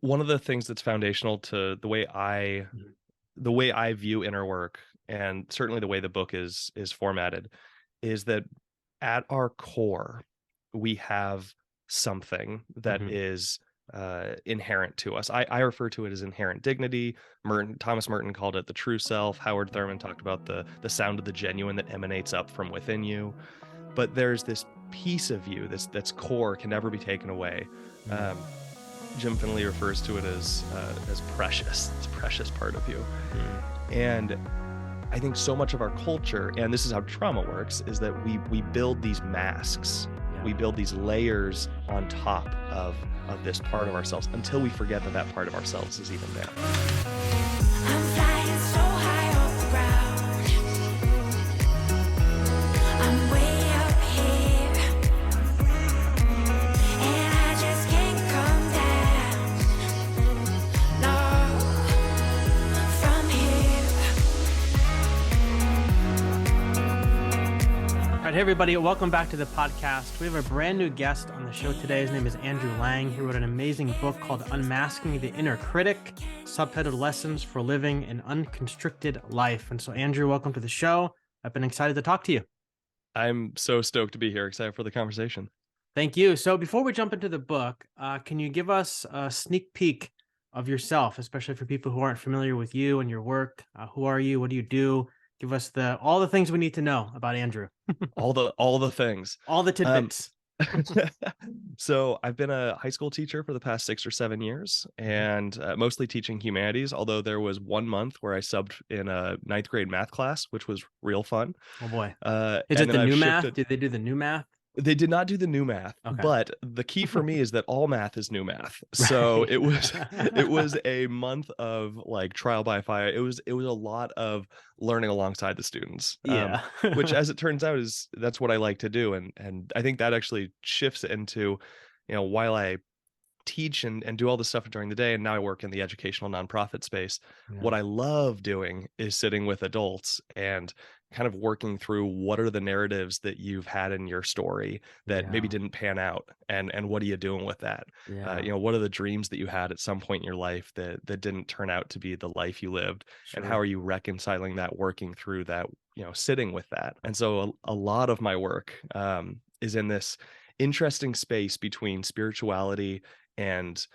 one of the things that's foundational to the way I view inner work, and certainly the way the book is formatted, is that at our core we have something that Mhm. is inherent to us. I refer to it as inherent dignity. Thomas Merton called it the true self. Howard Thurman talked about the sound of the genuine that emanates up from within you. But there's this piece of you that's core, can never be taken away. Mm. Um, Jim Finley refers to it as precious. It's a precious part of you. Mm. And I think so much of our culture, and this is how trauma works, is that we build these masks. Yeah. We build these layers on top of this part of ourselves until we forget that that part of ourselves is even there. I'm flying so high off the ground. I'm way up here, and I just can't come down. No, from here. All right, hey everybody, welcome back to the podcast. We have a brand new guest on the show today. His name is Andrew Lang. He wrote an amazing book called Unmasking the Inner Critic, subtitled Lessons for Living an Unconstricted Life. And so, Andrew, welcome to the show. I've been excited to talk to you. I'm so stoked to be here, excited for the conversation. Thank you. So before we jump into the book, can you give us a sneak peek of yourself, especially for people who aren't familiar with you and your work? Who are you? What do you do? Give us all the things we need to know about Andrew. All the things. All the tidbits. So I've been a high school teacher for the past 6 or 7 years, and mostly teaching humanities, although there was 1 month where I subbed in a 9th grade math class, which was real fun. Oh boy. Is And it then the I've new math? shifted. Did they do the new math? They did not do the new math, Okay. but the key for me is that all math is new math. So Right. it was a month of like trial by fire. It was a lot of learning alongside the students. Yeah. Which, as it turns out, that's what I like to do. And I think that actually shifts into, while I teach and do all this stuff during the day, and now I work in the educational nonprofit space. Yeah. What I love doing is sitting with adults and kind of working through what are the narratives that you've had in your story that maybe Yeah. didn't pan out, and what are you doing with that? Yeah. What are the dreams that you had at some point in your life that didn't turn out to be the life you lived, and how Sure. are you reconciling that, working through that, sitting with that? And so a lot of my work is in this interesting space between spirituality and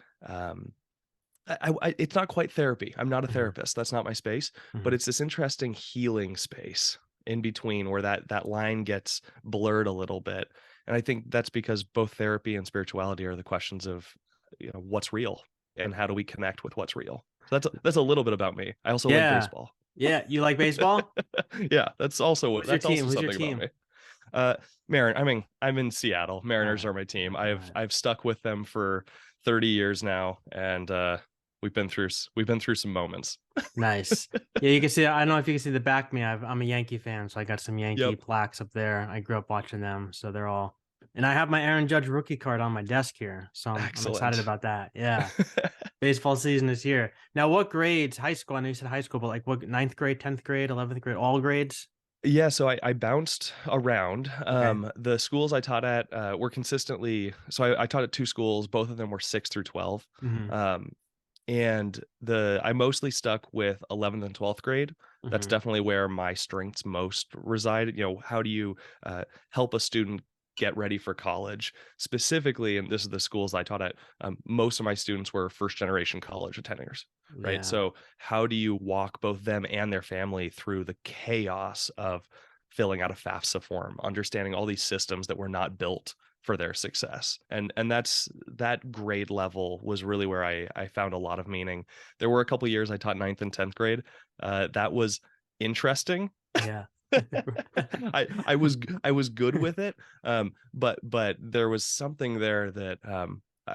it's not quite therapy. I'm not a Mhm. therapist. That's not my space, but Mhm. it's this interesting healing space in between where that line gets blurred a little bit. And I think that's because both therapy and spirituality are the questions of, what's real and how do we connect with what's real. So that's a little bit about me. I also like Yeah. baseball. Yeah. You like baseball? Yeah, that's also Who's your team? Who's your something about team? me. I'm in Seattle. All Mariners right. are my team. All right. I've stuck with them for 30 years now, and we've been through some moments. Nice. Yeah, you can see. I don't know if you can see the back of me. I'm a Yankee fan, so I got some Yankee Yep. plaques up there. I grew up watching them, so they're all. And I have my Aaron Judge rookie card on my desk here, so I'm excited Excellent. about that. Yeah, baseball season is here. Now, what grades? High school? I know you said high school, but like what? 9th grade, 10th grade, 11th grade, all grades? Yeah, so I bounced around. Okay. The schools I taught at were consistently. So I taught at 2 schools. Both of them were 6 through 12. Mm-hmm. Um, and I mostly stuck with 11th and 12th grade. That's Mm-hmm. definitely where my strengths most resided. How do you help a student get ready for college specifically? And this is the schools I taught at. Most of my students were first generation college attenders, right? Yeah. So how do you walk both them and their family through the chaos of filling out a FAFSA form, understanding all these systems that were not built for their success? And that grade level was really where I found a lot of meaning. There were a couple years I taught 9th and 10th grade. That was interesting. Yeah. I was good with it. But there was something there that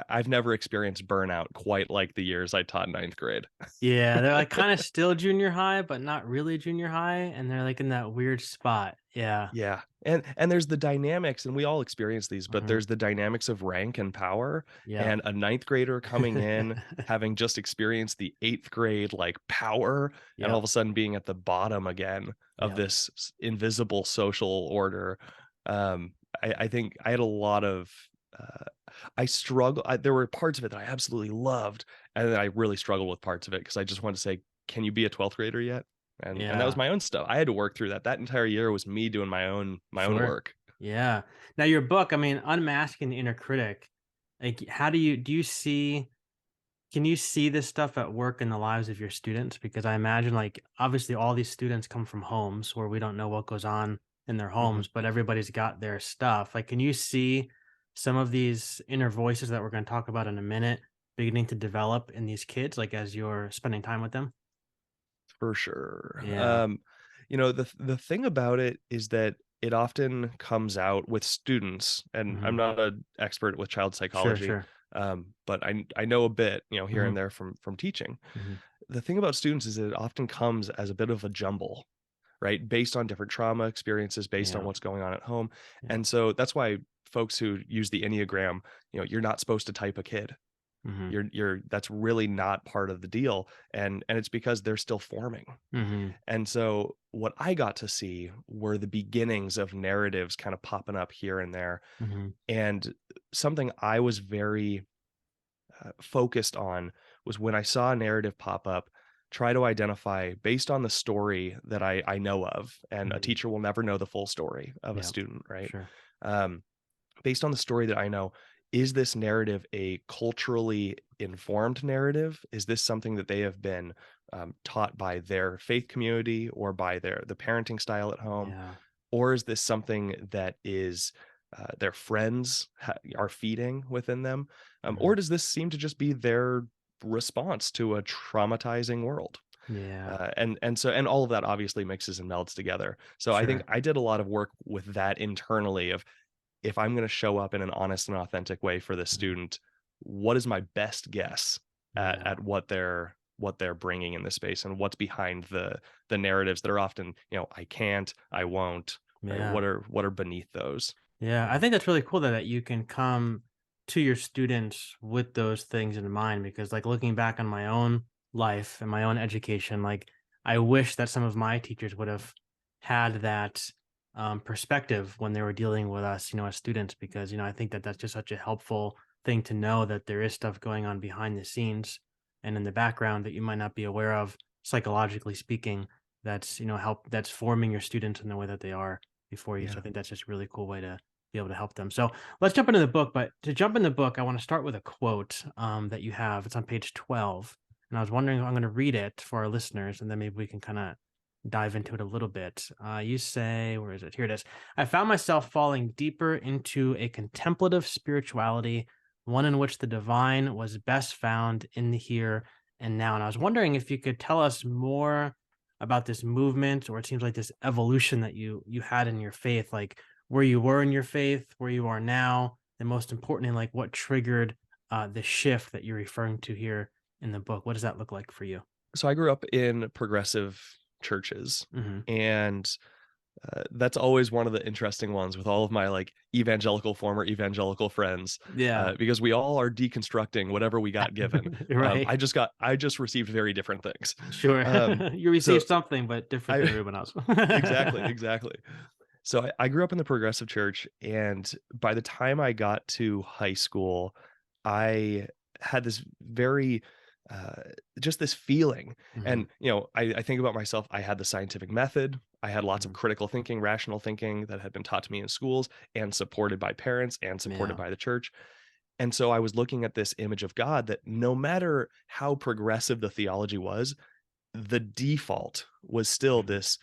I've never experienced burnout quite like the years I taught 9th grade. Yeah, they're like kind of still junior high, but not really junior high, and they're like in that weird spot. Yeah. Yeah. And there's the dynamics, and we all experience these, but Mhm. there's the dynamics of rank and power, Yeah. and a 9th grader coming in, having just experienced the 8th grade like power, and all Yep. of a sudden being at the bottom again of Yep. this invisible social order. I think I had a lot of I struggle there were parts of it that I absolutely loved, and then I really struggled with parts of it because I just wanted to say, "Can you be a 12th grader yet?" And that was Yeah, my own stuff. I had to work through that. That entire year was me doing my own sure. work. Yeah. Now your book, I mean, Unmasking the Inner Critic, like how do you see can you see this stuff at work in the lives of your students? Because I imagine like obviously all these students come from homes where we don't know what goes on in their Mhm. homes, but everybody's got their stuff. Like can you see some of these inner voices that we're going to talk about in a minute beginning to develop in these kids like as you're spending time with them? For sure. Yeah. The thing about it is that it often comes out with students, and I'm Mhm. not an expert with child Sure, psychology, sure. but I know a bit, here and Mhm. there from teaching. Mhm. The thing about students is that it often comes as a bit of a jumble, right? Based on different trauma experiences, based on Yeah. what's going on at home. Yeah. And so that's why folks who use the Enneagram, you're not supposed to type a kid. Mhm. You're that's really not part of the deal. And it's because they're still forming. Mhm. And so what I got to see were the beginnings of narratives kind of popping up here and there. Mhm. And something I was very focused on was when I saw a narrative pop up, try to identify based on the story that I know of. And a Mhm. teacher will never know the full story of a Yeah. student, right? Sure. Um, Based on the story that I know, is this narrative a culturally informed narrative? Is this something that they have been taught by their faith community or by the parenting style at home? Yeah. Or is this something that is their friends are feeding within them? Or Mhm. does this seem to just be their response to a traumatizing world? Yeah. And all of that obviously mixes and melds together. So I think Sure. I did a lot of work with that internally of if I'm going to show up in an honest and authentic way for this Mhm. student, what is my best guess Yeah. at what they're bringing in this space and what's behind the narratives that are often, I can't, I won't, right? Yeah. What are beneath those? Yeah, I think that's really cool that you can come to your students with those things in mind because like looking back on my own life and my own education, like I wish that some of my teachers would have had that perspective when they were dealing with us, as students, because, I think that that's just such a helpful thing to know that there is stuff going on behind the scenes and in the background that you might not be aware of psychologically speaking that's, that's forming your students in the way that they are before you. So Yeah. I think that's just a really cool way to be able to help them. So let's jump into the book. But to jump in the book, I want to start with a quote that you have. It's on page 12. And I was wondering if I'm going to read it for our listeners, and then maybe we can kind of dive into it a little bit. You say, where is it? Here it is. I found myself falling deeper into a contemplative spirituality, one in which the divine was best found in the here and now. And I was wondering if you could tell us more about this movement, or it seems like this evolution that you had in your faith, like where you were in your faith, where you are now, and most importantly, like what triggered the shift that you're referring to here in the book. What does that look like for you? So I grew up in progressive churches, Hmm. and that's always one of the interesting ones with all of my like former evangelical friends, Yeah. because we all are deconstructing whatever we got given. Right. I just received very different things. Sure. Um, You so received something, but different than I everyone else. exactly, exactly. So I grew up in the progressive church, and by the time I got to high school, I had this very uh, just this feeling. Hmm. And I think about myself. I had the scientific method. I had lots of Hmm. critical thinking, rational thinking that had been taught to me in schools and supported by parents and supported Yeah. by the church. And so I was looking at this image of God that no matter how progressive the theology was, the default was still Hmm. this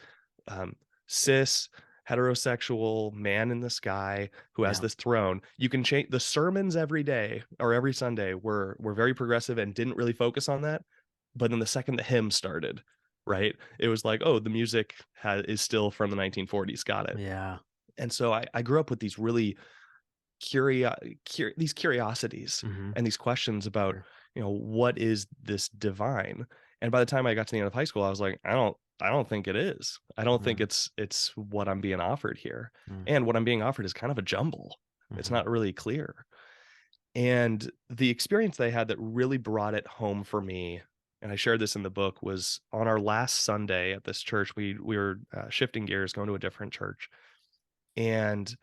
um, cis heterosexual man in the sky who has Yeah. this throne. You can change the sermons every day or every Sunday were very progressive and didn't really focus on that. But then the second the hymn started, right, it was like, oh, the music is still from the 1940s. Got it. Yeah. And so I grew up with these really these curiosities Hmm. and these questions about, Sure. what is this divine? And by the time I got to the end of high school, I was like, I don't think it is. I don't think Mm-hmm. it's what I'm being offered here. And what I'm being offered is kind of a jumble. It's Mm-hmm. not really clear. And the experience they had that really brought it home for me, and I shared this in the book, was on our last Sunday at this church. We were shifting gears, going to a different church, and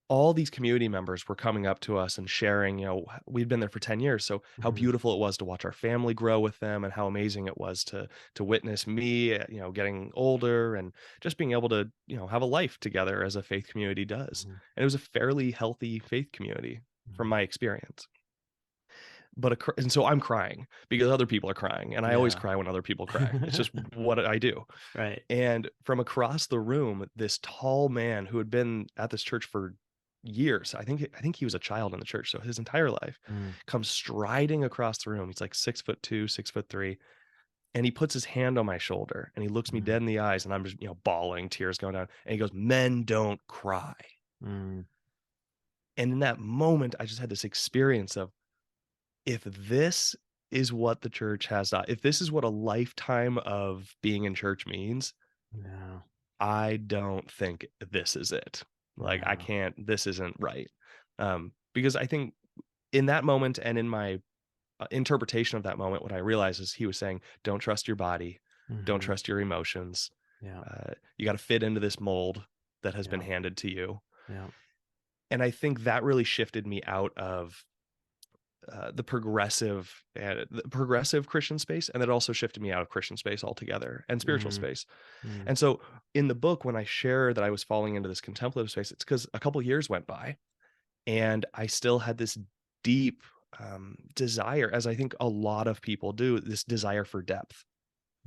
all these community members were coming up to us and sharing, we'd been there for 10 years. So how Mhm. beautiful it was to watch our family grow with them, and how amazing it was to witness me, getting older and just being able to, have a life together as a faith community does. Mhm. And it was a fairly healthy faith community from Mhm. my experience. And so I'm crying because other people are crying, and I always Yeah. cry when other people cry. It's just what I do. Right. And from across the room, this tall man who had been at this church for years, I think he was a child in the church, so his entire life, Mm. comes striding across the room. He's like 6'2", 6'3", and he puts his hand on my shoulder and he looks me Mhm. dead in the eyes, and I'm just, bawling, tears going down. And he goes, "Men don't cry." Mm. And in that moment, I just had this experience of, if this is what the church has, if this is what a lifetime of being in church means, Yeah. I don't think this is it. Like, I Yeah. can't, this isn't right. Because I think in that moment and in my interpretation of that moment, what I realized is he was saying, don't trust your body, don't Mhm. trust your emotions. Yeah. You got to fit into this mold that has been Yeah. handed to you. Yeah. And I think that really shifted me out of the progressive Christian space, and that also shifted me out of Christian space altogether and spiritual Mm. space. Mm. And so in the book, when I share that I was falling into this contemplative space, it's because a couple years went by and I still had this deep desire, as I think a lot of people do, this desire for depth.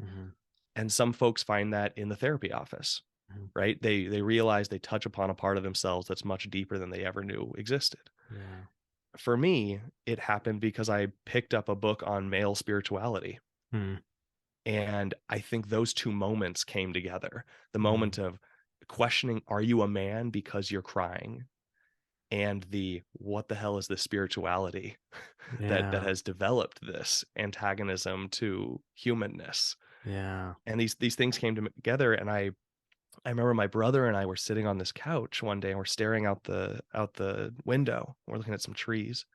Mhm. And some folks find that in the therapy office, Mhm. right? They realize they touch upon a part of themselves that's much deeper than they ever knew existed. Yeah. For me, it happened because I picked up a book on male spirituality. Mm. And I think those two moments came together. The moment Mm. of questioning, are you a man because you're crying? And the, what the hell is this spirituality that Yeah. has developed this antagonism to humanness? Yeah. And these things came together, and I remember my brother and I were sitting on this couch one day, and we're staring out the window. We're looking at some trees,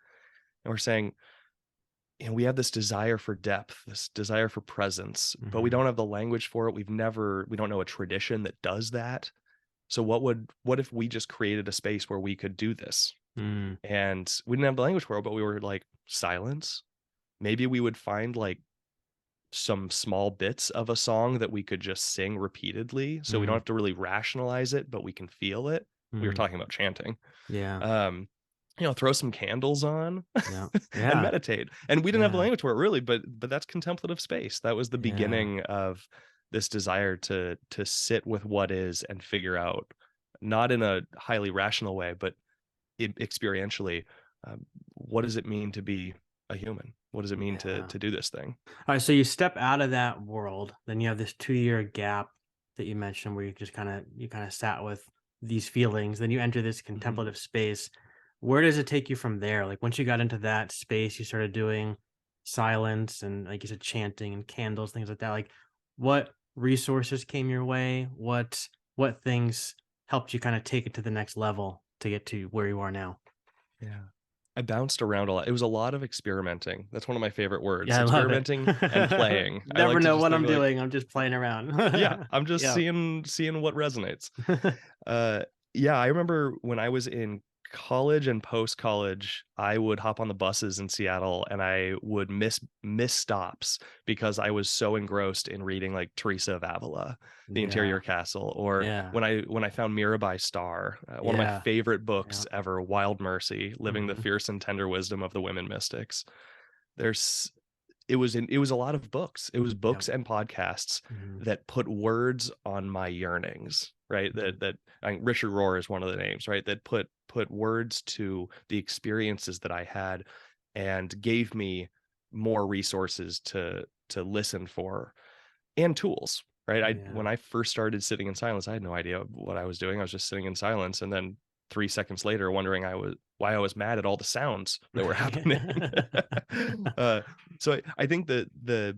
and we're saying, we have this desire for depth, this desire for presence, but we Mhm. don't have the language for it. We don't know a tradition that does that. So what if we just created a space where we could do this? Mm. And we didn't have the language for it, but we were like, silence. Maybe we would find like some small bits of a song that we could just sing repeatedly. So we don't Mm. have to really rationalize it, but we can feel it. We were Mm. talking about chanting. Yeah. Um, throw some candles on Yeah. and Yeah. meditate. And we didn't have the Yeah. language for it really, but that's contemplative space. That was the Yeah. beginning of this desire to sit with what is and figure out, not in a highly rational way, but experientially, what does it mean to be a human? What does it mean to Yeah. to do this thing? All right, so you step out of that world, then you have this 2-year gap that you mentioned where you kind of sat with these feelings, then you enter this Mhm. contemplative space. Where does it take you from there? Like once you got into that space, you started doing silence and like you said, chanting and candles, things like that. Like what resources came your way? What things helped you kind of take it to the next level to get to where you are now? Yeah. I bounced around a lot. It was a lot of experimenting. That's one of my favorite words. Yeah, I love it. Experimenting and playing. I Never like to know just what think I'm like, doing. I'm just playing around. yeah, I'm just Yeah. seeing what resonates. Uh, yeah, I remember when I was in college and post college, I would hop on the buses in Seattle and I would miss stops because I was so engrossed in reading like Teresa of Avila, The Yeah. Interior Castle, or Yeah. when I found Mirabai's Star, one of my Yeah. favorite Yeah. books ever, Wild Mercy, Living the Mhm. Fierce and Tender Wisdom of the Women Mystics. There's it was a lot of books. It was Yeah. books and podcasts Mhm. that put words on my yearnings, right? Mhm. Richard Rohr is one of the names, right? That put words to the experiences that I had and gave me more resources to listen for, and tools, right? Yeah. When I first started sitting in silence, I had no idea what I was doing. I was just sitting in silence, and then 3 seconds later, wondering why I was mad at all the sounds that were happening. uh, so I think the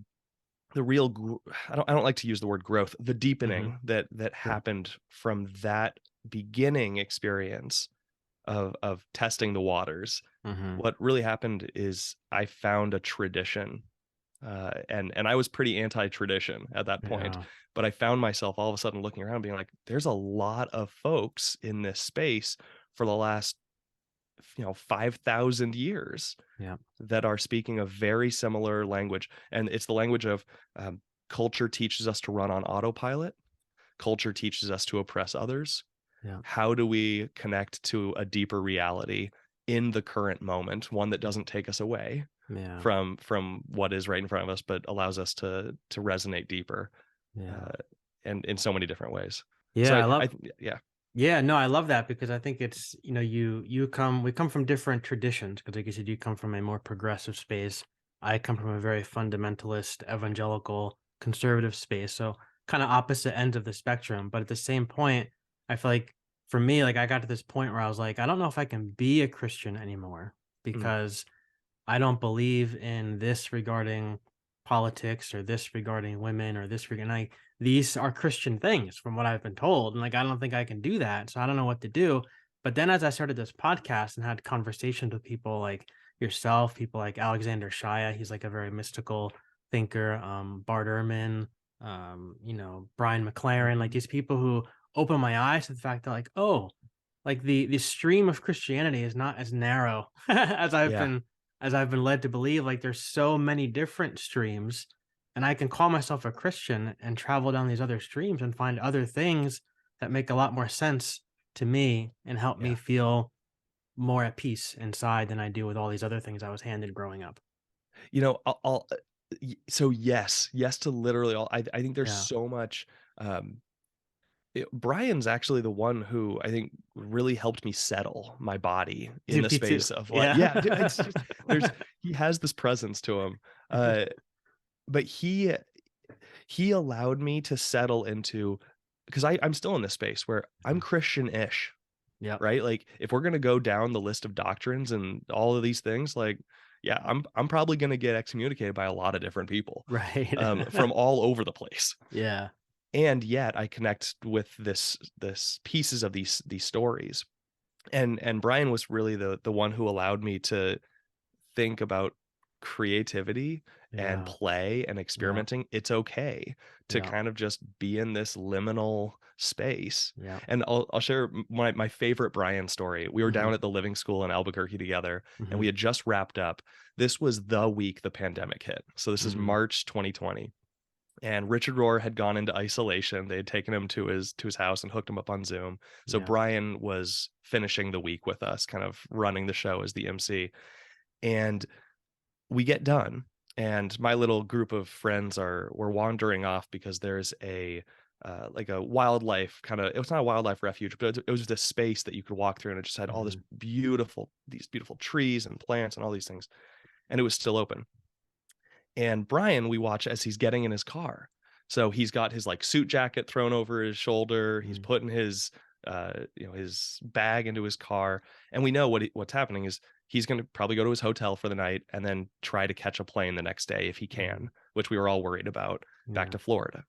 real I don't like to use the word growth, the Mhm. deepening that Sure. happened from that beginning experience of testing the waters. Mhm. What really happened is I found a tradition, and I was pretty anti-tradition at that point, Yeah. but I found myself all of a sudden looking around being like, there's a lot of folks in this space for the last 5,000 years Yeah. that are speaking a very similar language. And it's the language of culture teaches us to run on autopilot. Culture teaches us to oppress others. Yeah. How do we connect to a deeper reality in the current moment, one that doesn't take us away Yeah. from what is right in front of us, but allows us to resonate deeper, Yeah. and in so many different ways. So Yeah. yeah. Yeah, no, I love that because I think it's, we come from different traditions because like you said, you come from a more progressive space. I come from a very fundamentalist, evangelical, conservative space. So kind of opposite ends of the spectrum. But at the same point, I feel like for me, like I got to this point where I was like, I don't know if I can be a Christian anymore Mm, because I don't believe in this regarding politics or this regarding women or this regarding like these are Christian things from what I've been told. And like I don't think I can do that. So I don't know what to do. But then as I started this podcast and had conversations with people like yourself, people like Alexander Shia, he's like a very mystical thinker, Bart Ehrman, Brian McLaren, like these people who open my eyes to the fact that like, oh, like the stream of Christianity is not as narrow as yeah. I've been led to believe. Like there's so many different streams, and I can call myself a Christian and travel down these other streams and find other things that make a lot more sense to me and help me Yeah. feel more at peace inside than I do with all these other things I was handed growing up. So yes to literally all. I think there's Yeah. so much. um Brian's actually the one who I think really helped me settle my body in the Me too. space of like, Yeah. yeah, it's just, he has this presence to him. But he allowed me to settle into, because I'm still in this space where I'm Christian-ish, Yep. right? Like if we're gonna go down the list of doctrines and all of these things, like, yeah, I'm probably gonna get excommunicated by a lot of different people, Right. from all over the place. Yeah. And yet I connect with this pieces of these stories. And Brian was really the one who allowed me to think about creativity and Yeah. play and Yeah. experimenting. It's okay to Yeah. kind of just be in this liminal space. Yeah. And I'll share my favorite Brian story. We were Hmm. down at the Living School in Albuquerque together, and Hmm. we had just wrapped up. This was the week the pandemic hit. So this is Hmm. March 2020. And Richard Rohr had gone into isolation. They had taken him to his house and hooked him up on Zoom. So Yeah. Brian was finishing the week with us, kind of running the show as the MC. And we get done, and my little group of friends we're wandering off because there's a like a wildlife kind of, it was not a wildlife refuge, but it was this space that you could walk through, and it just had all Hmm. these beautiful trees and plants and all these things, and it was still open. And Brian, we watch as he's getting in his car. So he's got his like suit jacket thrown over his shoulder. He's Hmm. putting his his bag into his car, and we know what's happening is he's going to probably go to his hotel for the night and then try to catch a plane the next day if he Hmm. can, which we were all worried about, back Yeah. to Florida.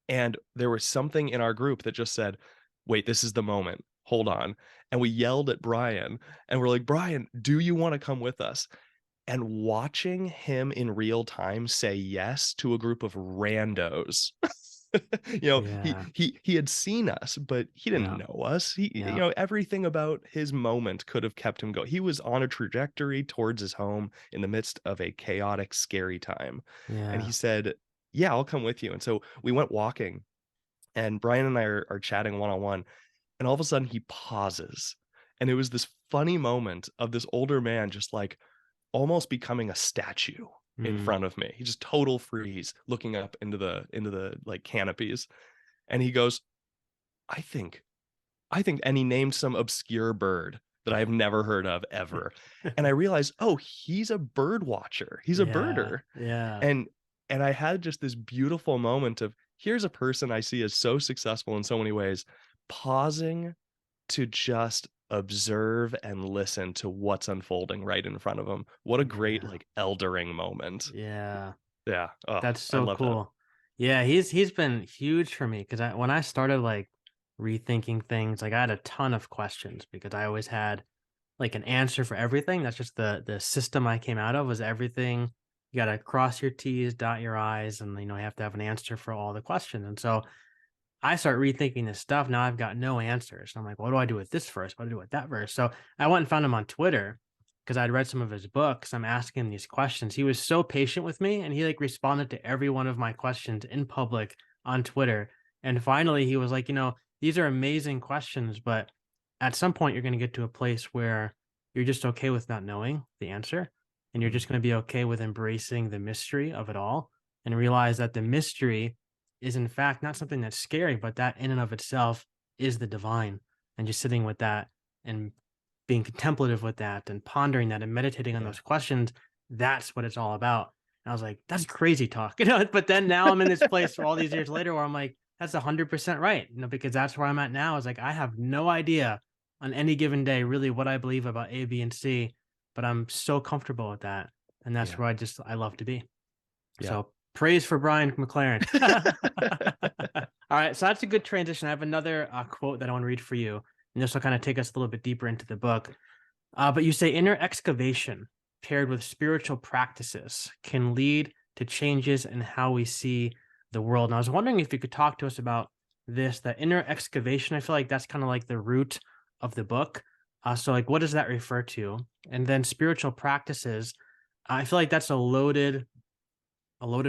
And there was something in our group that just said, "Wait, this is the moment. Hold on." And we yelled at Brian, and we're like, "Brian, do you want to come with us?" And watching him in real time say yes to a group of randos. He Yeah. he had seen us, but he didn't Yeah. know us. Yeah. Everything about his moment could have kept him going. He was on a trajectory towards his home in the midst of a chaotic, scary time. And he Yeah. said, "Yeah, I'll come with you." And so we went walking, and Brian and I are chatting one on one, and all of a sudden he pauses. And it was this funny moment of this older man just like almost becoming a statue in Mm. front of me. He just total freeze, looking up into the like canopies. And he goes, I think, and he named some obscure bird that I have never heard of ever. And I realized, oh, he's a bird watcher. He's a Yeah. birder. Yeah. And I had just this beautiful moment of, here's a person I see as so successful in so many ways, pausing to just observe and listen to what's unfolding right in front of him. What a great Yeah. like eldering moment. Yeah. Yeah. Oh, That's I so love that. cool. Yeah, he's been huge for me because when I started like rethinking things, like I had a ton of questions because I always had like an answer for everything. That's just the system I came out of was everything. You got to cross your T's, dot your I's, and you have to have an answer for all the questions. And so I start rethinking this stuff. Now I've got no answers. And I'm like, what do I do with this verse? What do I do with that verse? So I went and found him on Twitter because I'd read some of his books. I'm asking him these questions. He was so patient with me, and he like responded to every one of my questions in public on Twitter. And finally he was like, these are amazing questions, but at some point you're going to get to a place where you're just okay with not knowing the answer. And you're just going to be okay with embracing the mystery of it all and realize that the mystery is in fact not something that's scary, but that in and of itself is the divine. And just sitting with that and being contemplative with that and pondering that and meditating on Yeah. those questions, that's what it's all about. And I was like, that's crazy talk, but then now I'm in this place all these years later where I'm like, that's 100% right. Because that's where I'm at now is like, I have no idea on any given day, really what I believe about A, B, and C, but I'm so comfortable with that. And that's Yeah. where I love to be. Yeah. So praise for Brian McLaren. All right. So that's a good transition. I have another quote that I want to read for you. And this will kind of take us a little bit deeper into the book. But you say inner excavation paired with spiritual practices can lead to changes in how we see the world. And I was wondering if you could talk to us about this, that inner excavation. I feel like that's kind of like the root of the book. So like, what does that refer to? And then spiritual practices. I feel like that's a loaded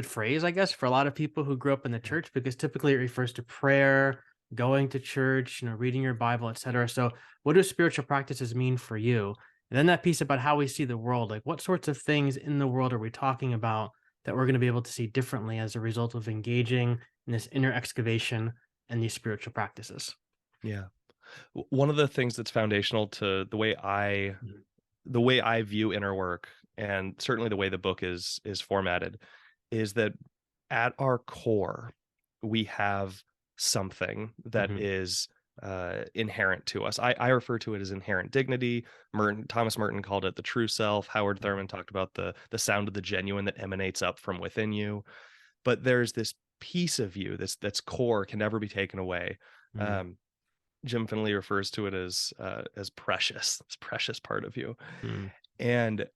phrase, I guess, for a lot of people who grew up in the Yeah. church, because typically it refers to prayer, going to church, reading your Bible, etc. So, what do spiritual practices mean for you? And then that piece about how we see the world, like what sorts of things in the world are we talking about that we're going to be able to see differently as a result of engaging in this inner excavation and these spiritual practices? Yeah. One of the things that's foundational to Mhm. the way I view inner work, and certainly the way the book is formatted, is that at our core we have something that Mhm. is inherent to us. I refer to it as inherent dignity. Thomas Merton called it the true self. Howard Thurman talked about the sound of the genuine that emanates up from within you. But there's this piece of you that's core, can never be taken away. Mhm. Um, Jim Finley refers to it as precious, this precious part of you. Mhm. And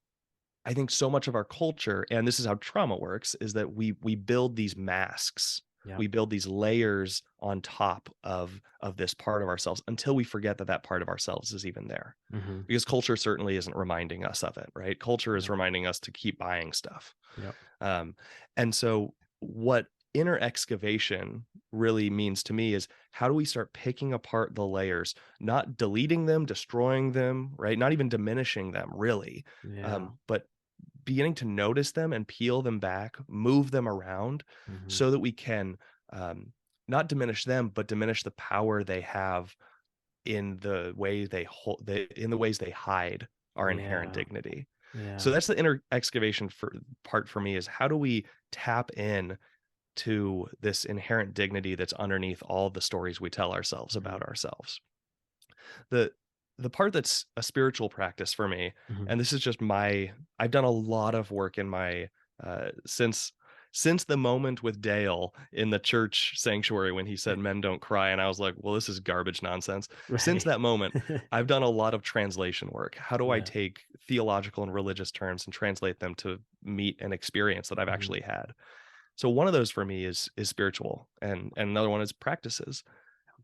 I think so much of our culture, and this is how trauma works, is that we build these masks. Yep. We build these layers on top of this part of ourselves until we forget that that part of ourselves is even there. Mhm. Because culture certainly isn't reminding us of it, right? Culture is Yep. reminding us to keep buying stuff. Yep. Um, and so, what inner excavation really means to me is how do we start picking apart the layers, not deleting them, destroying them, right? Not even diminishing them, really, Yeah. but beginning to notice them and peel them back, move them around Mhm. so that we can um, not diminish them, but diminish the power they have in the way in the ways they hide our inherent Yeah. dignity. So Yeah. that's the inner excavation part for me, is how do we tap in to this inherent dignity that's underneath all the stories we tell ourselves Mhm. about ourselves. The the part that's a spiritual practice for me, Mhm. and this is just I've done a lot of work in my since the moment with Dale in the church sanctuary when he said men don't cry, and I was like, well, this is garbage nonsense. Since Right. that moment, I've done a lot of translation work. How do I Yeah. take theological and religious terms and translate them to meet an experience that I've Mhm. actually had? So one of those for me is spiritual, and another one is practices.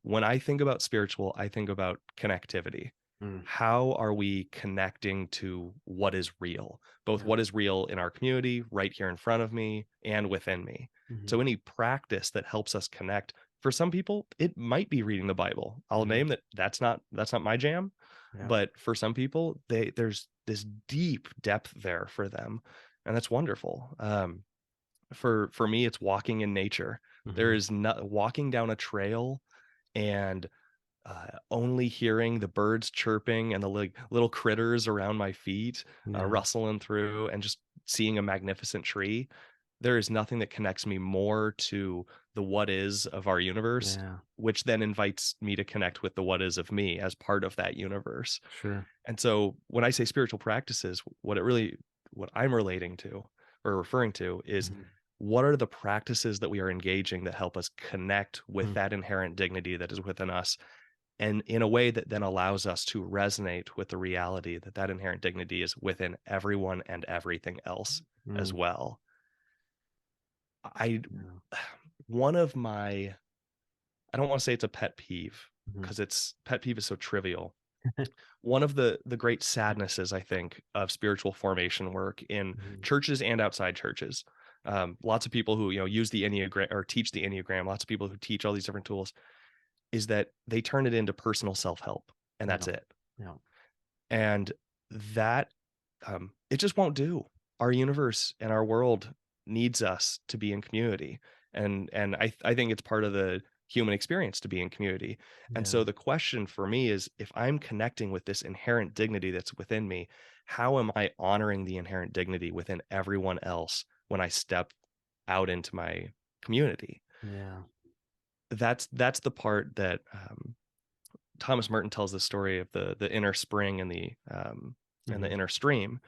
When I think about spiritual, I think about connectivity. Mm. How are we connecting to what is real? Both Yeah. what is real in our community, right here in front of me, and within me. Mhm. So any practice that helps us connect, for some people, it might be reading the Bible. I'll Mhm. name that that's not my jam, Yeah. but for some people, there's this deep depth there for them, and that's wonderful. For me, it's walking in nature. There Mhm. is not walking down a trail and only hearing the birds chirping and the little critters around my feet Yeah. rustling through, and just seeing a magnificent tree. There is nothing that connects me more to the what is of our universe, Yeah. which then invites me to connect with the what is of me as part of that universe. Sure. And so when I say spiritual practices, what I'm relating to or referring to is, Mhm. what are the practices that we are engaging that help us connect with Mm. that inherent dignity that is within us, and in a way that then allows us to resonate with the reality that that inherent dignity is within everyone and everything else as Mm. well. I Yeah. one of my I don't want to say it's a pet peeve, Mhm. because pet peeve is so trivial. One of the great sadnesses, I think, of spiritual formation work in Mhm. churches and outside churches. Lots of people who use the Enneagram or teach the Enneagram, lots of people who teach all these different tools, is that they turn it into personal self-help, and that's Yeah. it. Yeah. And that it just won't do. Our universe and our world needs us to be in community. And I think it's part of the human experience to be in community. And Yeah. so the question for me is, if I'm connecting with this inherent dignity that's within me, how am I honoring the inherent dignity within everyone else when I step out into my community? Yeah. That's the part that Thomas Merton tells the story of the inner spring and the Mhm. inner stream.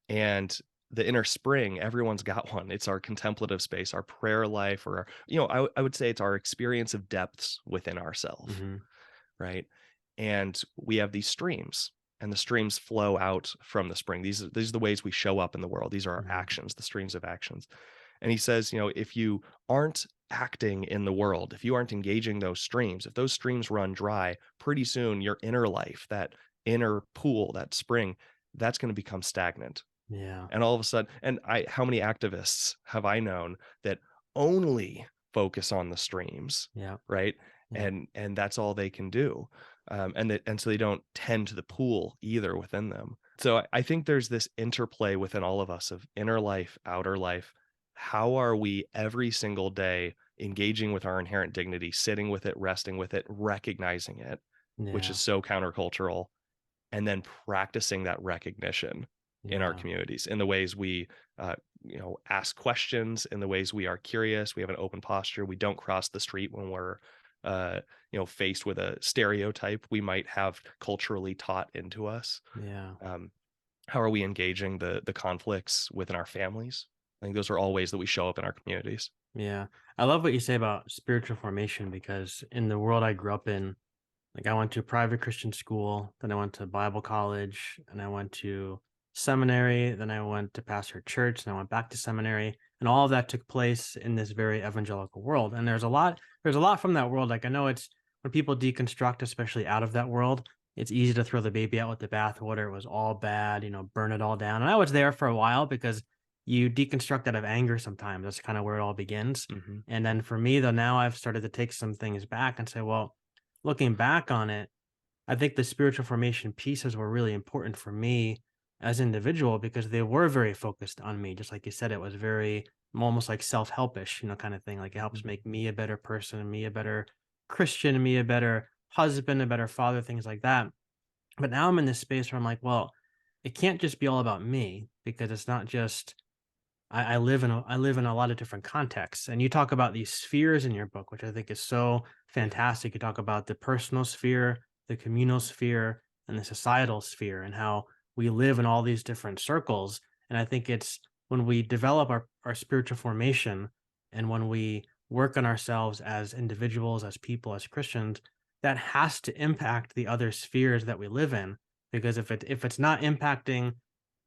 And the inner spring, everyone's got one. It's our contemplative space, our prayer life, or I would say it's our experience of depths within ourselves, Mhm. right? And we have these streams, and the streams flow out from the spring. These are the ways we show up in the world. These are our Mhm. actions, the streams of actions. And he says, if you aren't acting in the world, if you aren't engaging those streams, if those streams run dry, pretty soon your inner life, that inner pool, that spring, that's going to become stagnant. Yeah. And all of a sudden, how many activists have I known that only focus on the streams, Yeah. right? Yeah. And that's all they can do. And so they don't tend to the pool either within them. So I think there's this interplay within all of us of inner life, outer life. How are we every single day engaging with our inherent dignity, sitting with it, resting with it, recognizing it, which Yeah. is so countercultural, and then practicing that recognition in our Yeah. communities in the ways we ask questions, in the ways we are curious, we have an open posture, we don't cross the street when we're uh faced with a stereotype we might have culturally taught into us. Yeah. um how are we engaging the conflicts within our families? I think those are all ways that we show up in our communities. Yeah. I love what you say about spiritual formation because in the world I grew up in, like I went to private Christian school, then I went to Bible college, and I went to seminary, then I went to pastor church, and I went back to seminary, and all of that took place in this very evangelical world. And there's a lot from that world. Like I know it's when people deconstruct, especially out of that world, it's easy to throw the baby out with the bathwater. It was all bad, burn it all down. And I was there for a while because you deconstruct out of anger sometimes. That's kind of where it all begins. Hmm. And then for me, though, now I've started to take some things back and say, well, looking back on it, I think the spiritual formation pieces were really important for me as an individual because they were very focused on me. Just like you said, it was very almost like self-helpish, kind of thing. Like it helps make me a better person, me a better Christian, me a better husband, a better father, things like that. But now I'm in this space where I'm like, well, it can't just be all about me because it's not just I live in a lot of different contexts. And you talk about these spheres in your book, which I think is so fantastic. You talk about the personal sphere, the communal sphere, and the societal sphere, and how we live in all these different circles. And I think it's when we develop our spiritual formation and when we work on ourselves as individuals, as people, as Christians, that has to impact the other spheres that we live in. Because if it's not impacting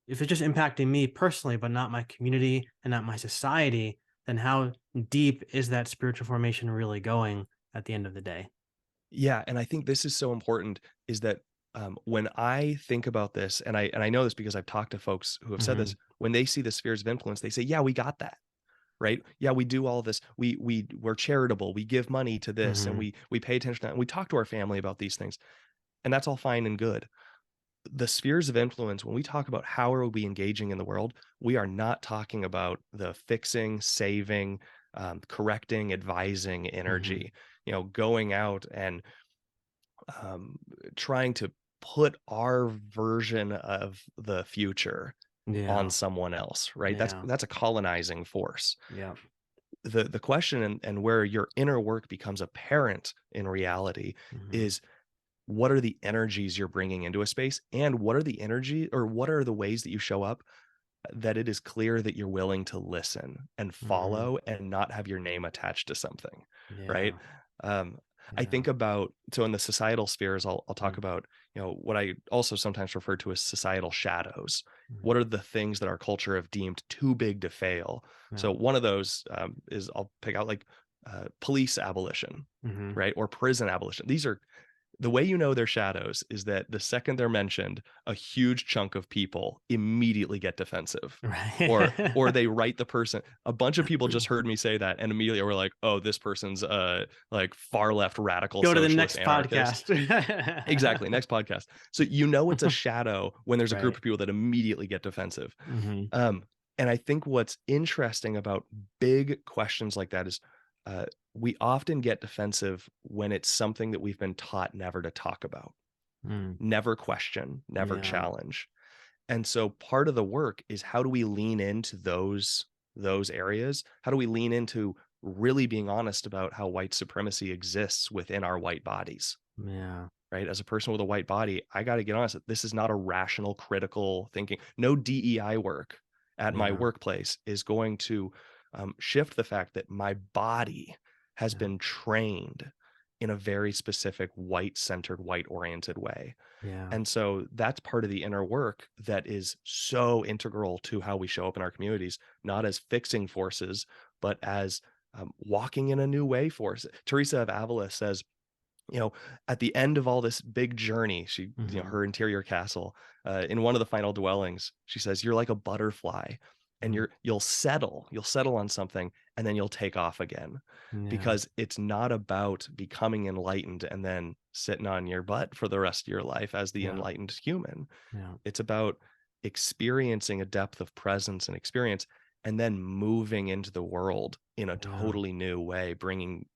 if it's just impacting me personally, but not my community and not my society, then how deep is that spiritual formation really going at the end of the day? Yeah, and I think this is so important, is that when I think about this, and I know this because I've talked to folks who have said Hmm. this, when they see the spheres of influence, they say, "Yeah, we got that." Right? Yeah, we do all this. We're charitable. We give money to this, and Hmm. we pay attention to that. And we talk to our family about these things, and that's all fine and good. The spheres of influence, when we talk about how are we engaging in the world, we are not talking about the fixing, saving, correcting, advising Hmm. energy. Going out and um, trying to put our version of the future on Yeah. someone else, right? That's Yeah. that's a colonizing force. Yeah. The question, and where your inner work becomes apparent in reality, Hmm. is what are the energies you're bringing into a space, and what are the ways that you show up that it is clear that you're willing to listen and Hmm. follow and not have your name attached to something, right? Yeah. Um, I Yeah. think about, so in the societal spheres, I'll talk Mhm. about, what I also sometimes refer to as societal shadows. Mhm. What are the things that our culture have deemed too big to fail? Yeah. So one of those is, I'll pick out, like, police abolition, Mhm. right? Or prison abolition. These are the way you know they're shadows is that the second they're mentioned, a huge chunk of people immediately get defensive. Or Right. they write the person. A bunch of people just heard me say that and immediately were like, oh, this person's like far left radical Go to the socialist next anarchist. podcast. Exactly. Next podcast. So you know it's a shadow when there's a group Right. of people that immediately get defensive. Mhm. And I think what's interesting about big questions like that is uh, we often get defensive when it's something that we've been taught never to talk about, Mm. never question, never Yeah. challenge. And so part of the work is how do we lean into those areas? How do we lean into really being honest about how white supremacy exists within our white bodies? Yeah. Right? As a person with a white body, I got to get honest. This is not a rational, critical thinking. No DEI work at my Yeah. workplace is going to shift the fact that my body has Yeah. been trained in a very specific white-centered, white-oriented way. Yeah. And so that's part of the inner work that is so integral to how we show up in our communities, not as fixing forces, but as walking in a new way force. Teresa of Avila says, at the end of all this big journey, Mhm. her interior castle, in one of the final dwellings, she says, you're like a butterfly and Mm. you'll settle on something and then you'll take off again Yeah. because it's not about becoming enlightened and then sitting on your butt for the rest of your life as the Yeah. enlightened human. Yeah. It's about experiencing a depth of presence and experience and then moving into the world in a Yeah. totally new way, bringing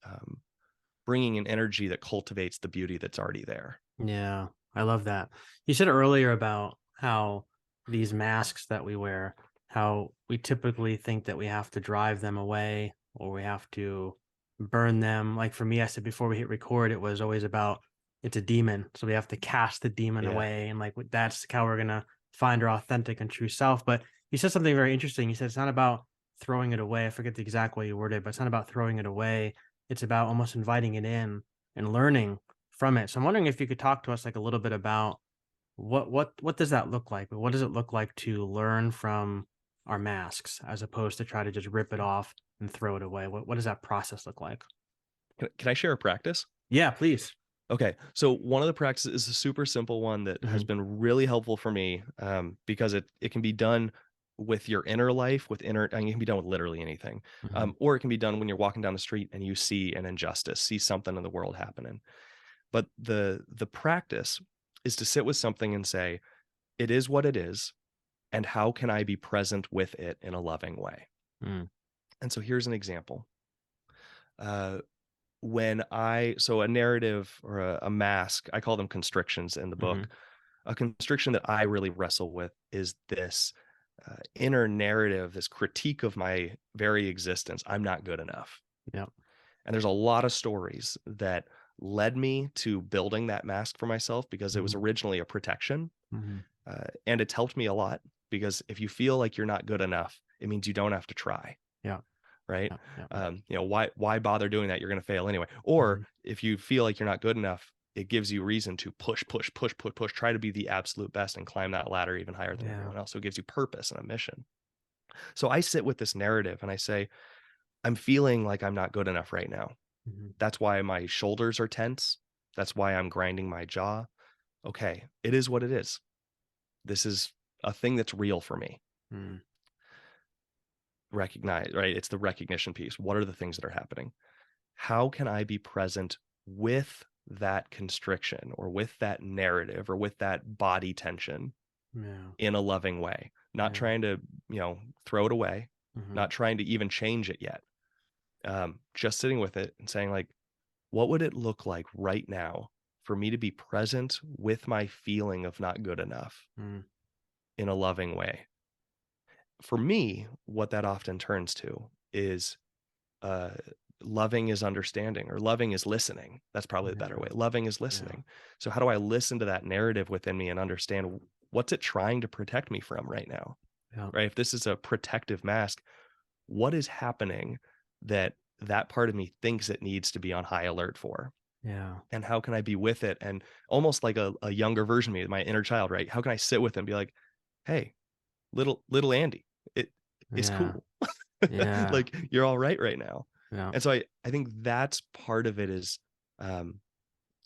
an energy that cultivates the beauty that's already there. Yeah. I love that. You said earlier about how these masks that we wear, how we typically think that we have to drive them away or we have to burn them. Like for me, I said before we hit record, it was always about it's a demon. So we have to cast the demon Yeah. away. And like that's how we're going to find our authentic and true self. But you said something very interesting. You said it's not about throwing it away. I forget the exact way you worded it, but it's not about throwing it away. It's about almost inviting it in and learning from it. So I'm wondering if you could talk to us like a little bit about what does that look like? What does it look like to learn from our masks as opposed to try to just rip it off and throw it away? What does that process look like? Can I share a practice? Yeah, please. Okay. So one of the practices is a super simple one that has Mhm. been really helpful for me because it can be done with your inner life, it can be done with literally anything. Mhm. Or it can be done when you're walking down the street and you see an injustice, see something in the world happening. But the practice is to sit with something and say, it is what it is, and how can I be present with it in a loving way? Mm. And so here's an example. Uh, so a narrative or a mask, I call them constrictions in the book. Mhm. A constriction that I really wrestle with is this inner narrative, this critique of my very existence. I'm not good enough. Yep. And there's a lot of stories that led me to building that mask for myself because it was Mhm. originally a protection. Mhm. And it's helped me a lot because if you feel like you're not good enough, it means you don't have to try. Yeah. Right. Yeah. Yeah. Yeah. Why bother doing that? You're going to fail anyway. Or Mhm. if you feel like you're not good enough, it gives you reason to push, try to be the absolute best and climb that ladder even higher than Yeah. everyone else. So it gives you purpose and a mission. So I sit with this narrative and I say, I'm feeling like I'm not good enough right now. Mhm. That's why my shoulders are tense. That's why I'm grinding my jaw. Okay, it is what it is. This is a thing that's real for me. Mm. Recognize, right? It's the recognition piece. What are the things that are happening? How can I be present with that constriction or with that narrative or with that body tension Yeah. in a loving way? Not Yeah. trying to, throw it away, Mhm. not trying to even change it yet. Just sitting with it and saying, like, what would it look like right now for me to be present with my feeling of not good enough Mm. in a loving way? For me, what that often turns to is uh, loving is understanding or loving is listening. That's probably the better Yeah. way. Loving is Yeah. listening. So, how do I listen to that narrative within me and understand what's it trying to protect me from right now? Yeah. Right? If this is a protective mask, what is happening that part of me thinks it needs to be on high alert for? Yeah. And how can I be with it? And almost like a younger version of me, my inner child, right? How can I sit with it and be like, hey, little Andy, it's Yeah. cool. Yeah. Like you're all right now. Yeah. And so I think that's part of it is um,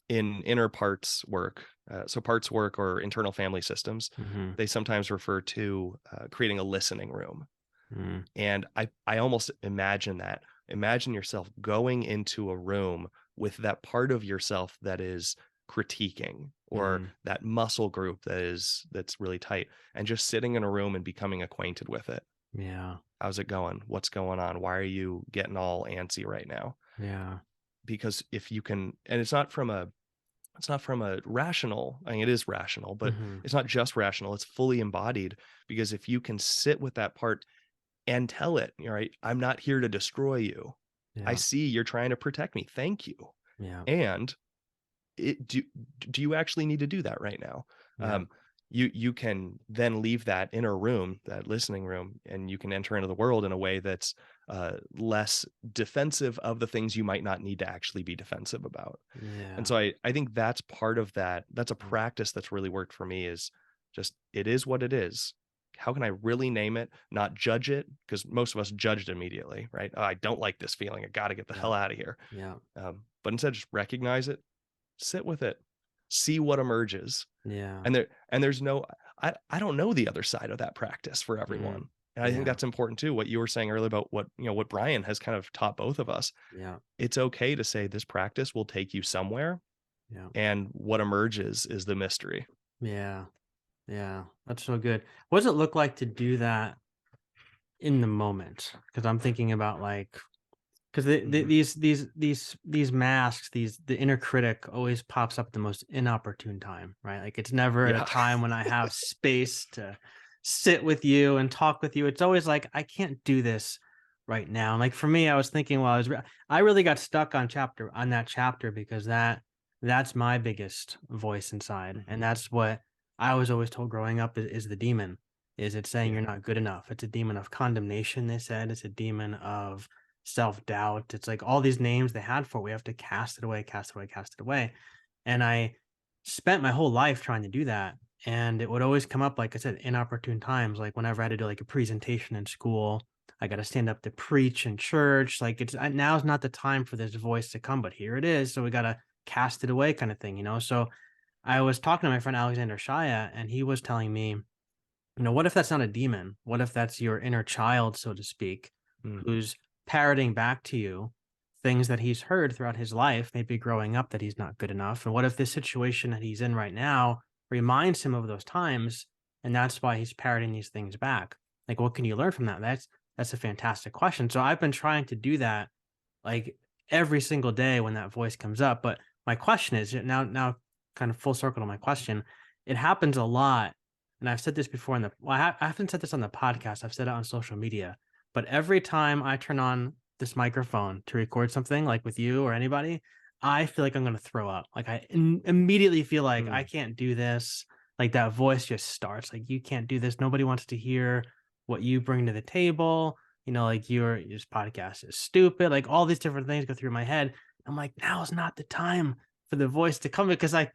in inner parts work. So parts work or internal family systems, Mm-hmm. they sometimes refer to creating a listening room. Mm-hmm. And I almost imagine that. Imagine yourself going into a room with that part of yourself that is critiquing, or Mm-hmm. that muscle group that's really tight, and just sitting in a room and becoming acquainted with it. Yeah. How's it going? What's going on? Why are you getting all antsy right now? Yeah. Because if you can, and it's not from a rational, I mean, it is rational, but Mm-hmm. it's not just rational, it's fully embodied. Because if you can sit with that part and tell it, "All right, I'm not here to destroy you. I Yeah. see you're trying to protect me. Thank you." Yeah. And it do you actually need to do that right now? Yeah. You can then leave that inner room, that listening room, and you can enter into the world in a way that's less defensive of the things you might not need to actually be defensive about. And Yeah. so I think that's part of that. That's a practice that's really worked for me, is just, it is what it is. How can I really name it, not judge it? Because most of us judged immediately, right? Oh, I don't like this feeling. I got to get the Yeah. hell out of here. Yeah. But instead, just recognize it, sit with it, see what emerges. Yeah. And there's no, I don't know the other side of that practice for Mm-hmm. everyone. And I think Yeah. that's important too. What you were saying earlier about what Brian has kind of taught both of us. Yeah. It's okay to say this practice will take you somewhere, Yeah. and what emerges is the mystery. Yeah. Yeah. That's so good. What does it look like to do that in the moment? Because I'm thinking about like, because Mhm. these masks, the inner critic always pops up at the most inopportune time, right? Like it's never at a Yeah. time when I have space to sit with you and talk with you. It's always like I can't do this right now. And like for me, I was thinking while I really got stuck on that chapter because that's my biggest voice inside, and Mhm. that's what I was always told growing up is the demon. Is it saying you're Yeah. not good enough? It's a demon of condemnation. They said it's a demon of self-doubt. It's like all these names they had for it. We have to cast it away, cast it away, cast it away. And I spent my whole life trying to do that. And it would always come up, like I said, inopportune times. Like whenever I had to do like a presentation in school, I got to stand up to preach in church. Like now's not the time for this voice to come, but here it is. So we got to cast it away, kind of thing, you know? So I was talking to my friend Alexander Shaya, and he was telling me, what if that's not a demon? What if that's your inner child, so to speak, Mm. who's parroting back to you things that he's heard throughout his life, maybe growing up that he's not good enough? And what if this situation that he's in right now reminds him of those times, and that's why he's parroting these things back? Like, what can you learn from that? That's a fantastic question. So I've been trying to do that like every single day when that voice comes up. But my question is now kind of full circle to my question. It happens a lot. And I've said this before I haven't said this on the podcast. I've said it on social media, but every time I turn on this microphone to record something like with you or anybody, I feel like I'm going to throw up. Like immediately feel like I Mm. can't do this. Like that voice just starts like, you can't do this. Nobody wants to hear what you bring to the table, like your podcast is stupid, like all these different things go through my head. I'm like, now is not the time for the voice to come because I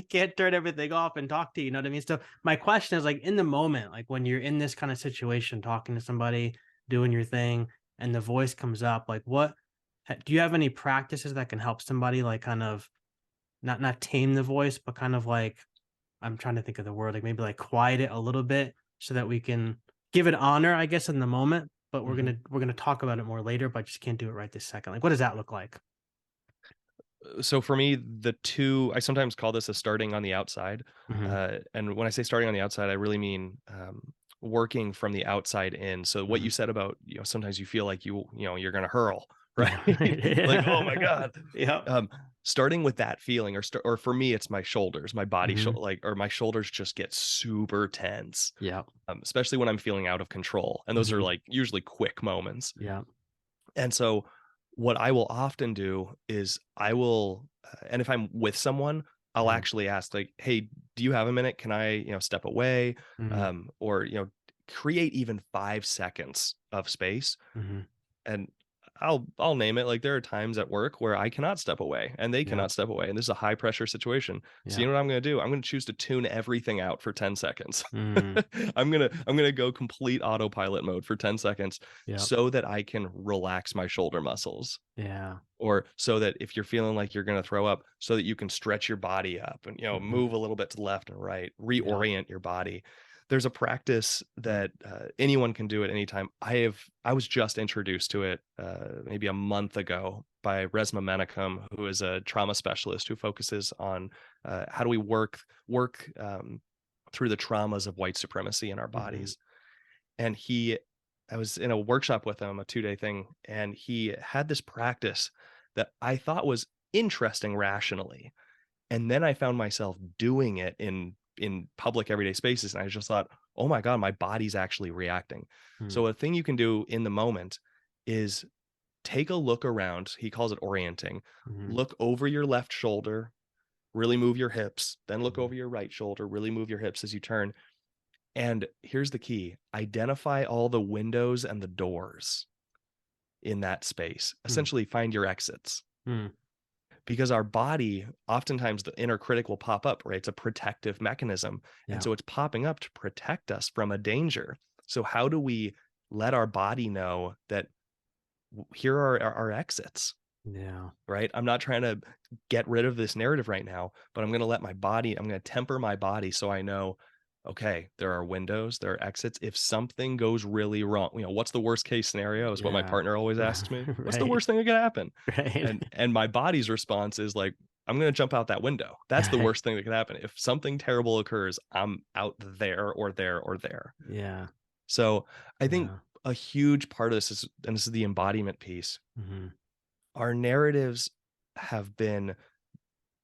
can't turn everything off and talk to you. You know what I mean? So my question is like in the moment, like when you're in this kind of situation, talking to somebody, doing your thing, and the voice comes up, like do you have any practices that can help somebody like kind of not tame the voice, but kind of like I'm trying to think of the word, like maybe like quiet it a little bit so that we can give it honor, I guess, in the moment. But we're Mhm. gonna we're gonna talk about it more later, but I just can't do it right this second. Like, what does that look like? So for me, I sometimes call this a starting on the outside. Hmm. And when I say starting on the outside, I really mean working from the outside in. So what Hmm. you said about, sometimes you feel like you're going to hurl, right? Like, oh my Yeah. God. Yep. Um, Starting with that feeling, or for me, it's my shoulders, my body, Hmm. or my shoulders just get super tense, Yep. especially when I'm feeling out of control. And those are Hmm. like usually quick moments. Yep. And so what I will often do is and if I'm with someone, I'll Hmm. actually ask like, "Hey, do you have a minute? Can I, step away?" Hmm. Or, create even 5 seconds of space. Hmm. And I'll name it. Like, there are times at work where I cannot step away and they Yeah. cannot step away, and this is a high pressure situation. So Yeah. you know what I'm going to do? I'm going to choose to tune everything out for 10 seconds. Mm, I'm going to go complete autopilot mode for 10 seconds yeah. so that I can relax my shoulder muscles, Yeah. or so that if you're feeling like you're going to throw up, so that you can stretch your body up and, Hmm. move a little bit to the left and right, Yeah. reorient your body. There's a practice that anyone can do at any time. I was just introduced to it maybe a month ago by Resma Menakem, who is a trauma specialist who focuses on how do we work through the traumas of white supremacy in our Hmm. bodies. And I was in a workshop with him, a 2-day thing, and he had this practice that I thought was interesting rationally. And then I found myself doing it in public everyday spaces, and I just thought, "Oh my god, my body's actually reacting." Hmm. So a thing you can do in the moment is take a look around. He calls it orienting. Hmm. Look over your left shoulder, really move your hips, then look Hmm. over your right shoulder, really move your hips as you turn. And here's the key: identify all the windows and the doors in that space. Hmm. Essentially, find your exits. Hmm. Because our body, oftentimes the inner critic will pop up, right? It's a protective mechanism. And Yeah. so it's popping up to protect us from a danger. So, how do we let our body know that here are our exits, Yeah. right? I'm not trying to get rid of this narrative right now, but I'm going to let my body, I'm going to temper my body so I know, okay, there are windows, there are exits. If something goes really wrong, what's the worst case scenario is what my Yeah. partner always asks me. What's the Right. worst thing that could happen? Right. And my body's response is like, I'm going to jump out that window. That's the Right. worst thing that could happen. If something terrible occurs, I'm out there or there or there. Yeah. So I think Yeah. a huge part of this is, and this is the embodiment piece, Hmm. our narratives have been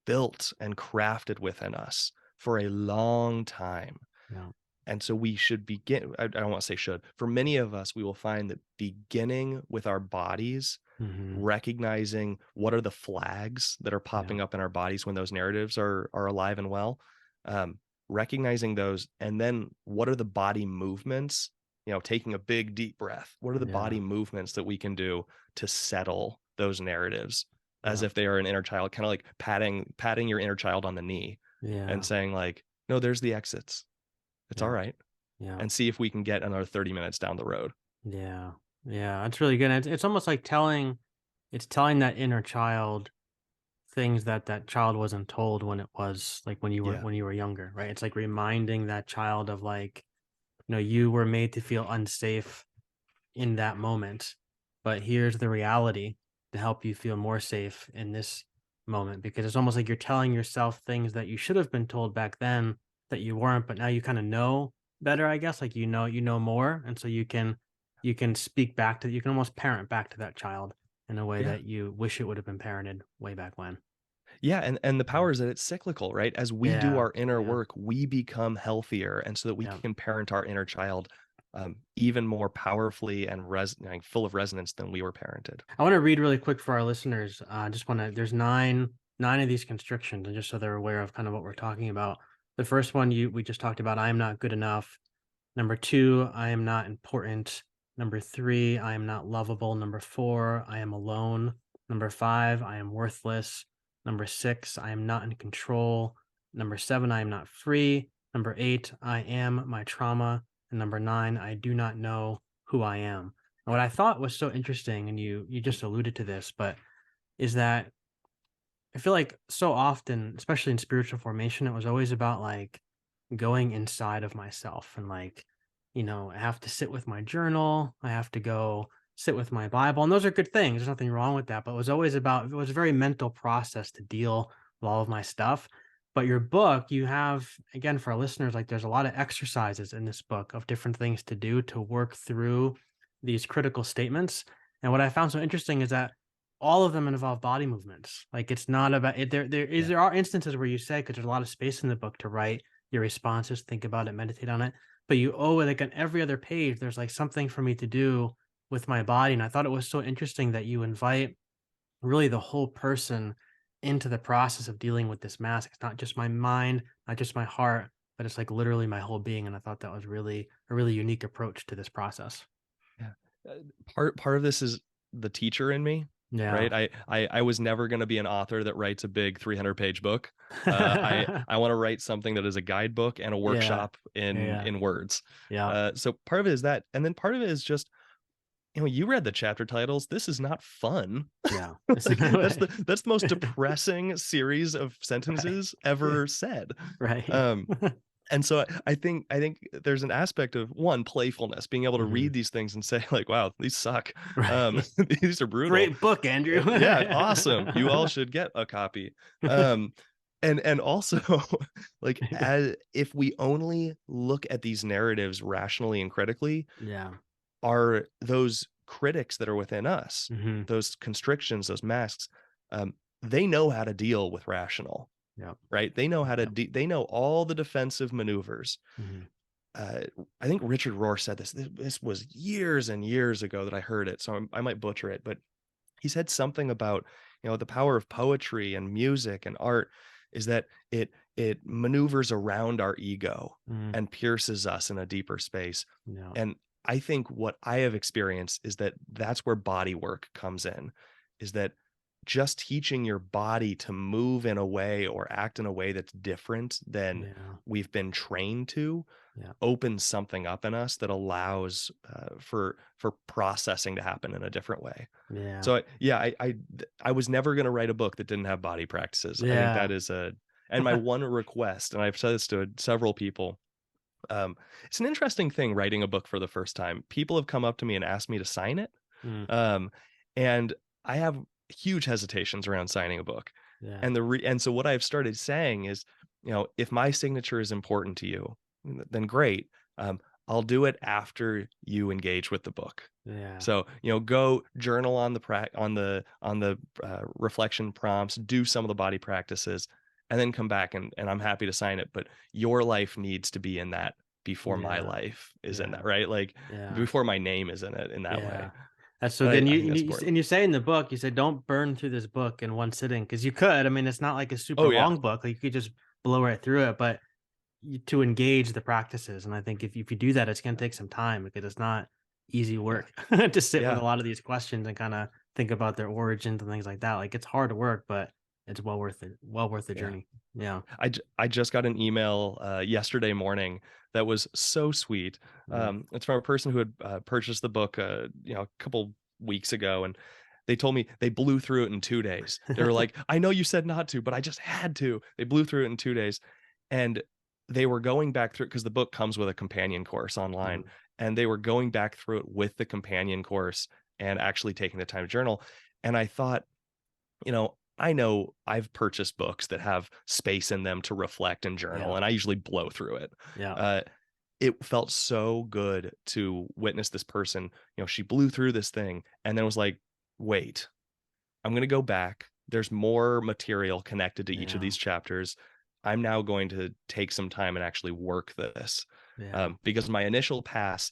built and crafted within us for a long time. Yeah. And so we should begin, I don't want to say should, for many of us, we will find that beginning with our bodies, Hmm. recognizing what are the flags that are Yeah. popping up in our bodies when those narratives are alive and well, um, recognizing those, and then what are the body movements, taking a big deep breath, what are the Yeah. body movements that we can do to settle those narratives as Yeah. if they are an inner child, kind of like patting your inner child on the knee and Yeah. saying like, no, there's the exits, it's all Yeah. right, Yeah. and see if we can get another 30 minutes down the road. Yeah. Yeah. That's really good. And it's almost like telling that inner child things that that child wasn't told when it was like Yeah. when you were younger, right? It's like reminding that child of like, you were made to feel unsafe in that moment, but here's the reality to help you feel more safe in this moment, because it's almost like you're telling yourself things that you should have been told back then that you weren't, but now you kind of know better, I guess. Like, you know more, and so you can speak back to, you can almost parent back to that child in a way Yeah. that you wish it would have been parented way back when. Yeah, and the Yeah. power is that it's cyclical, right? As we do Yeah. our inner Yeah. work, we become healthier, and so that we Yeah. can parent our inner child even more powerfully and like, full of resonance than we were parented. I want to read really quick for our listeners. Just want to. There's nine of these constrictions, and just so they're aware of kind of what we're talking about. The first one we just talked about. I am not good enough. Number two, I am not important. Number three, I am not lovable. Number four, I am alone. Number five, I am worthless. Number six, I am not in control. Number seven, I am not free. Number eight, I am my trauma. And number nine, I do not know who I am. And what I thought was so interesting, and you just alluded to this, but is that I feel like so often, especially in spiritual formation, it was always about like going inside of myself and like, I have to sit with my journal. I have to go sit with my Bible. And those are good things. There's nothing wrong with that. But it was a very mental process to deal with all of my stuff. But your book, you have, again, for our listeners, like there's a lot of exercises in this book of different things to do to work through these critical statements. And what I found so interesting is that all of them involve body movements. Like it's not about it. Yeah. There are instances where you say, because there's a lot of space in the book to write your responses, think about it, meditate on it. But you owe it, like on every other page, there's like something for me to do with my body. And I thought it was so interesting that you invite really the whole person into the process of dealing with this mask. It's not just my mind, not just my heart, but it's like literally my whole being. And I thought that was really a really unique approach to this process. Yeah. Uh, part of this is the teacher in me. Yeah. Right. I was never going to be an author that writes a big 300-page book. I want to write something that is a guidebook and a workshop in words. Yeah. So part of it is that, and then part of it is just, you read the chapter titles. This is not fun. Yeah. Like, that's the most depressing series of sentences ever said. Right. And so I think there's an aspect of, one, playfulness, being able to read these things and say like, wow, these suck. Right. These are brutal. Great book, Andrew. Yeah, awesome. You all should get a copy. And also, like, if we only look at these narratives rationally and critically, Yeah. are those critics that are within us, Mm-hmm. those constrictions, those masks, they know how to deal with rational. Yeah. Right. They know how to, they know all the defensive maneuvers. Mm-hmm. I think Richard Rohr said this. This was years and years ago that I heard it, so I might butcher it, but he said something about, the power of poetry and music and art is that it maneuvers around our ego and pierces us in a deeper space. Yeah. And I think what I have experienced is that that's where body work comes in, is that just teaching your body to move in a way or act in a way that's different than we've been trained to opens something up in us that allows for processing to happen in a different way. Yeah. So I was never going to write a book that didn't have body practices. I think that is and my one request, and I've said this to several people, it's an interesting thing writing a book for the first time. People have come up to me and asked me to sign it. And I have huge hesitations around signing a book. Yeah. And so what I've started saying is, if my signature is important to you, then great. I'll do it after you engage with the book. Yeah. So, go journal on the reflection prompts, do some of the body practices, and then come back and I'm happy to sign it. But your life needs to be in that before my life is in that, right? Like before my name is in it in that way. That's so good. And you say in the book, you said, don't burn through this book in one sitting, because you could. I mean, it's not like a super long book. Like, you could just blow right through it, but to engage the practices. And I think if you do that, it's going to take some time, because it's not easy work to sit with a lot of these questions and kind of think about their origins and things like that. Like, it's hard work, but it's well worth it. Well worth the journey. Yeah. I just got an email yesterday morning that was so sweet. It's from a person who had purchased the book, a couple weeks ago, and they told me they blew through it in 2 days. They were like, I know you said not to, but I just had to. They blew through it in 2 days, and they were going back through, because the book comes with a companion course online, and they were going back through it with the companion course and actually taking the time to journal. And I thought, I know I've purchased books that have space in them to reflect and journal, and I usually blow through it. It felt so good to witness this person. She blew through this thing and then was like, wait, I'm going to go back. There's more material connected to each of these chapters. I'm now going to take some time and actually work this, because my initial pass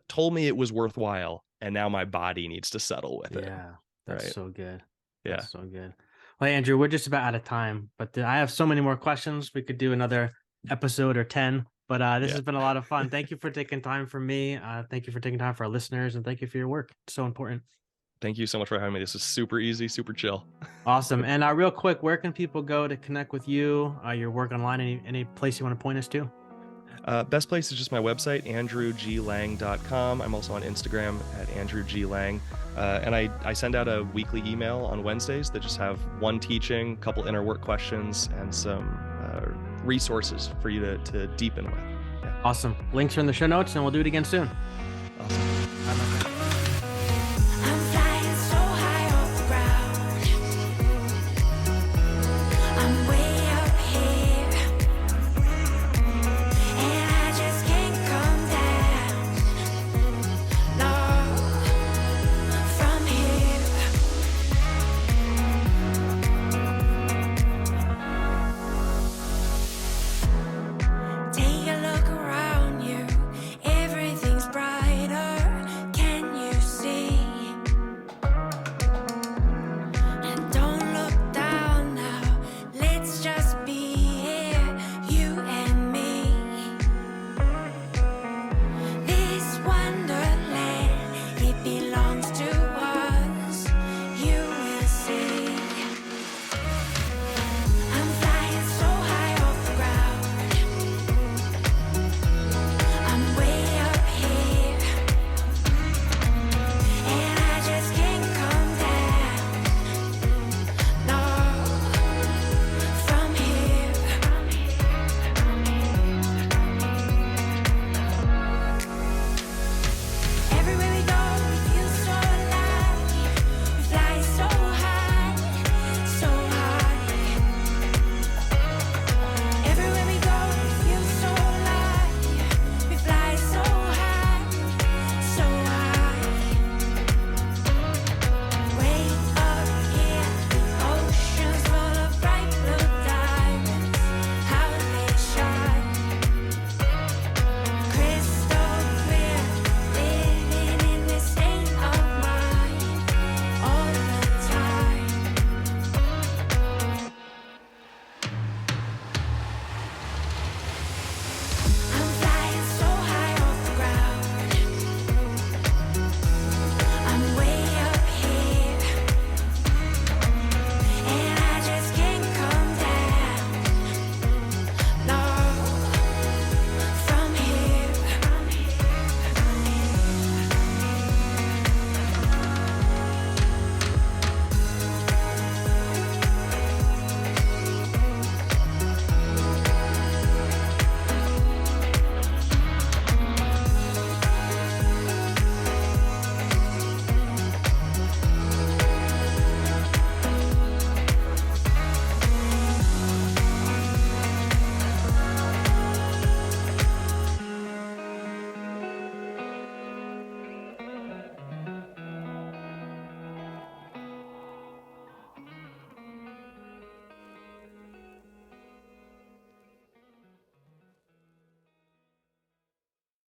told me it was worthwhile, and now my body needs to settle with it. Yeah, that's so good. Yeah, that's so good. Well, Andrew, we're just about out of time, but I have so many more questions. We could do another episode or 10, but this has been a lot of fun. Thank you for taking time for me. Thank you for taking time for our listeners, and thank you for your work. It's so important. Thank you so much for having me. This is super easy, super chill. Awesome. And real quick, where can people go to connect with you, your work online, any place you want to point us to? Best place is just my website, andrewglang.com. I'm also on Instagram at andrewglang. And I send out a weekly email on Wednesdays that just have one teaching, a couple inner work questions, and some resources for you to deepen with. Awesome. Links are in the show notes, and we'll do it again soon. Awesome.